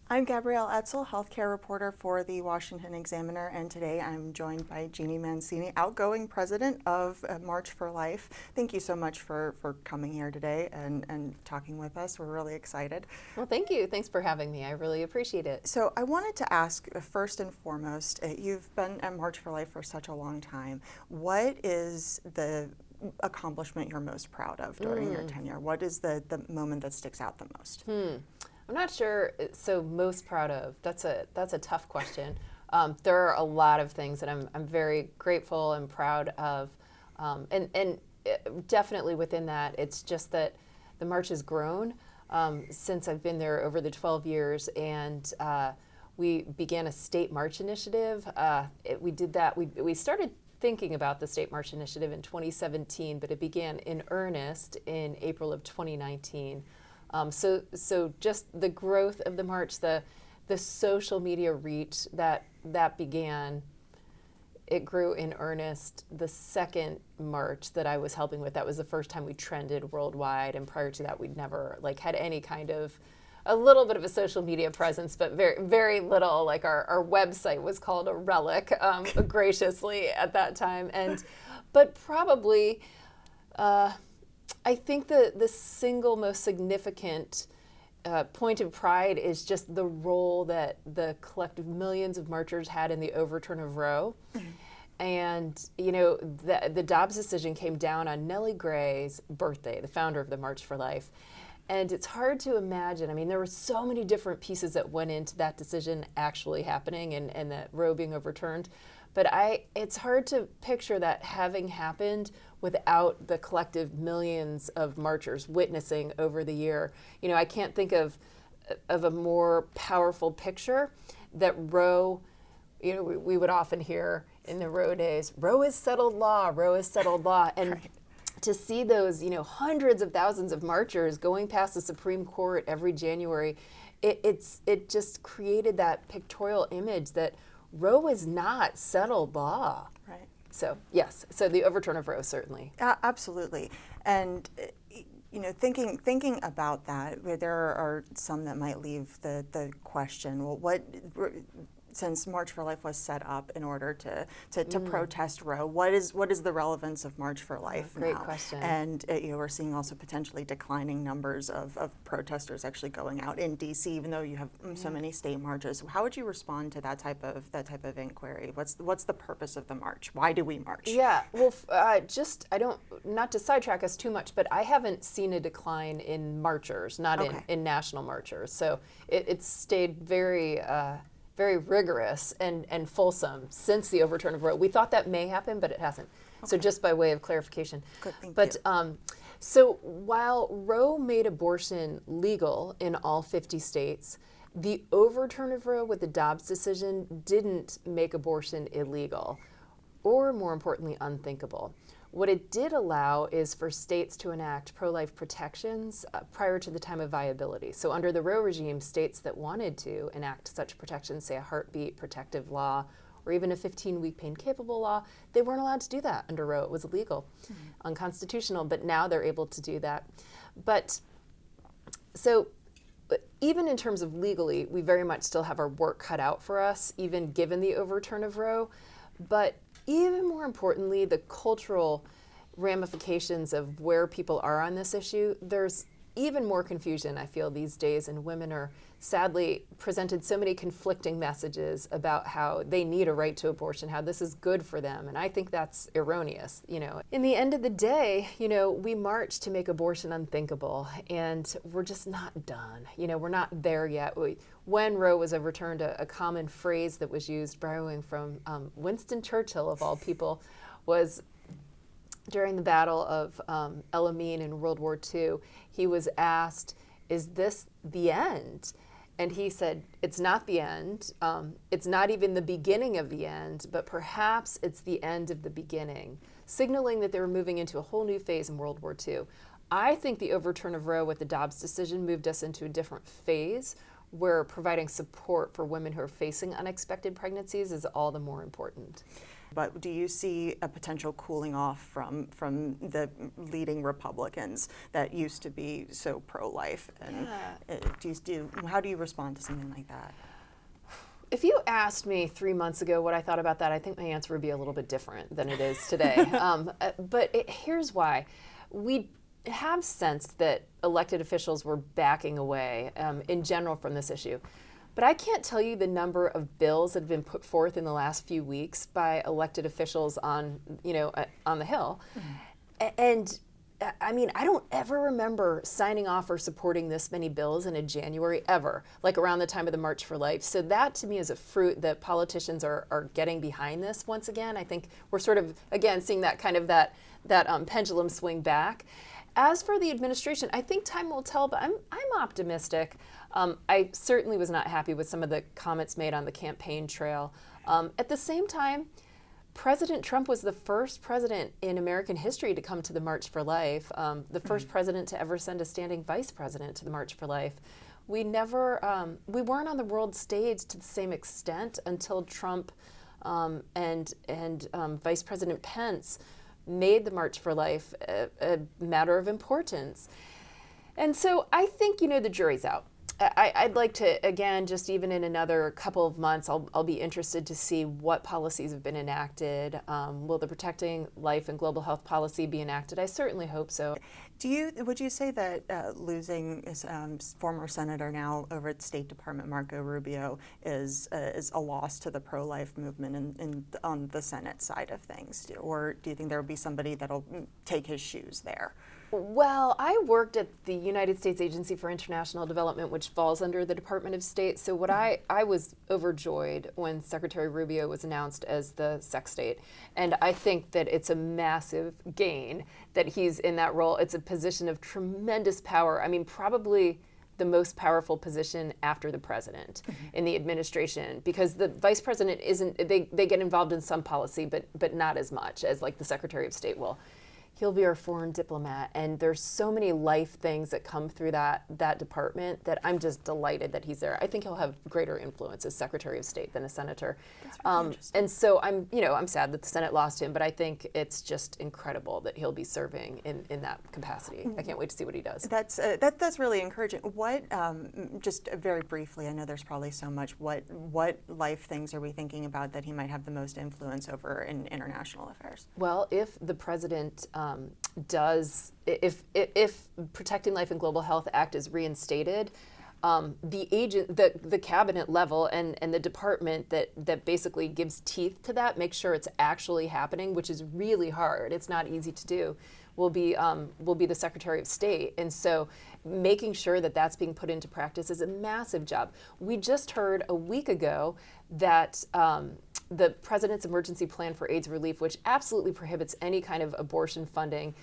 I'm Gabrielle Etzel, healthcare reporter for the Washington Examiner, and today I'm joined by Jeanne Mancini, outgoing president of March for Life. Thank you so much for coming here today and talking with us. We're really excited. Well, thank you. Thanks for having me. I really appreciate it. So I wanted to ask, first and foremost, you've been at March for Life for such a long time. What is the accomplishment you're most proud of during your tenure? What is the moment that sticks out the most? I'm not sure. So most proud of. That's a tough question. There are a lot of things that I'm very grateful and proud of, and definitely within that, it's just that the March has grown since I've been there over the 12 years, and we began a state March initiative. We did that. We started thinking about the State March Initiative in 2017, but it began in earnest in April of 2019. So just the growth of the march, the social media reach that began, it grew in earnest the second march that I was helping with. That was the first time we trended worldwide, and prior to that, we'd never had any kind of a little bit of a social media presence, but very, very little. Like our website was called a relic, graciously at that time. But probably, I think the single most significant point of pride is just the role that the collective millions of marchers had in the overturn of Roe. And, the Dobbs decision came down on Nellie Gray's birthday, the founder of the March for Life. And it's hard to imagine. I mean, there were so many different pieces that went into that decision actually happening and that Roe being overturned. But it's hard to picture that having happened without the collective millions of marchers witnessing over the year. I can't think of a more powerful picture that Roe, we would often hear in the Roe days, Roe is settled law, Roe is settled law. And right. To see those, hundreds of thousands of marchers going past the Supreme Court every January, it just created that pictorial image that Roe is not settled law. Right. So yes, so the overturn of Roe, certainly. Absolutely. And thinking about that, there are some that might leave the question, well, since March for Life was set up in order to protest Roe, what is the relevance of March for Life now? Great question. And we're seeing also potentially declining numbers of protesters actually going out in D.C., even though you have so many state marches. How would you respond to that type of inquiry? What's the purpose of the march? Why do we march? Yeah, well, not to sidetrack us too much, but I haven't seen a decline in marchers, not in national marchers. So it's stayed very rigorous and fulsome since the overturn of Roe. We thought that may happen, but it hasn't. Okay. So just by way of clarification. Good, thank you. So while Roe made abortion legal in all 50 states, the overturn of Roe with the Dobbs decision didn't make abortion illegal, or more importantly, unthinkable. What it did allow is for states to enact pro-life protections prior to the time of viability. So under the Roe regime, states that wanted to enact such protections, say a heartbeat protective law, or even a 15-week pain-capable law, they weren't allowed to do that under Roe. It was illegal, unconstitutional, but now they're able to do that. But even in terms of legally, we very much still have our work cut out for us, even given the overturn of Roe. But even more importantly, the cultural ramifications of where people are on this issue, there's even more confusion, I feel, these days, and women are sadly presented so many conflicting messages about how they need a right to abortion, how this is good for them, and I think that's erroneous. In the end of the day, we march to make abortion unthinkable, and we're just not done. We're not there yet. When Roe was overturned, a common phrase that was used, borrowing from Winston Churchill of all people, was during the Battle of El Alamein in World War II. He was asked, "Is this the end?" And he said, "It's not the end. It's not even the beginning of the end, but perhaps it's the end of the beginning," signaling that they were moving into a whole new phase in World War II. I think the overturn of Roe with the Dobbs decision moved us into a different phase where providing support for women who are facing unexpected pregnancies is all the more important. but do you see a potential cooling off from the leading Republicans that used to be so pro-life? And how do you respond to something like that? If you asked me 3 months ago what I thought about that, I think my answer would be a little bit different than it is today. But here's why. We have sensed that elected officials were backing away in general from this issue. But I can't tell you the number of bills that have been put forth in the last few weeks by elected officials on the Hill. Mm-hmm. And I mean, I don't ever remember signing off or supporting this many bills in a January ever, like around the time of the March for Life. So that to me is a fruit that politicians are getting behind this once again. I think we're sort of, again, seeing that kind of that pendulum swing back. As for the administration, I think time will tell, but I'm optimistic. I certainly was not happy with some of the comments made on the campaign trail. At the same time, President Trump was the first president in American history to come to the March for Life, the first president to ever send a standing vice president to the March for Life. We weren't on the world stage to the same extent until Trump and Vice President Pence made the March for Life a matter of importance. And so I think, the jury's out. I'd like to, again, just even in another couple of months, I'll be interested to see what policies have been enacted. Will the Protecting Life and Global Health policy be enacted? I certainly hope so. Would you say that losing former senator now over at State Department, Marco Rubio, is a loss to the pro-life movement on the Senate side of things? Or do you think there will be somebody that'll take his shoes there? Well, I worked at the United States Agency for International Development, which falls under the Department of State. So I was overjoyed when Secretary Rubio was announced as the Sec State. And I think that it's a massive gain that he's in that role. It's a position of tremendous power. I mean, probably the most powerful position after the president in the administration, because the vice president they get involved in some policy, but not as much as like the Secretary of State will. He'll be our foreign diplomat, and there's so many life things that come through that department that I'm just delighted that he's there. I think he'll have greater influence as Secretary of State than a senator. That's really interesting. And so I'm sad that the Senate lost him, but I think it's just incredible that he'll be serving in that capacity. I can't wait to see what he does. That's really encouraging. What, just very briefly, I know there's probably so much, what life things are we thinking about that he might have the most influence over in international affairs? Well, if the president if Protecting Life and Global Health Act is reinstated, the cabinet level and the department that basically gives teeth to that, makes sure it's actually happening, which is really hard. It's not easy to do. Will be the Secretary of State, and so making sure that that's being put into practice is a massive job. We just heard a week ago that the President's Emergency Plan for AIDS Relief, which absolutely prohibits any kind of abortion funding,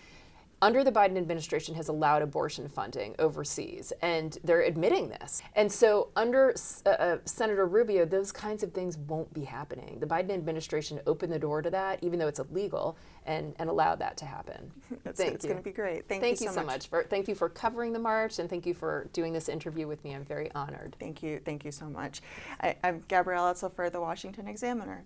under the Biden administration has allowed abortion funding overseas, and they're admitting this. And so under Senator Rubio, those kinds of things won't be happening. The Biden administration opened the door to that, even though it's illegal, and allowed that to happen. It's going to be great. Thank you so much. Thank you for covering the march, and thank you for doing this interview with me. I'm very honored. Thank you so much. I'm Gabrielle Etzel for the Washington Examiner.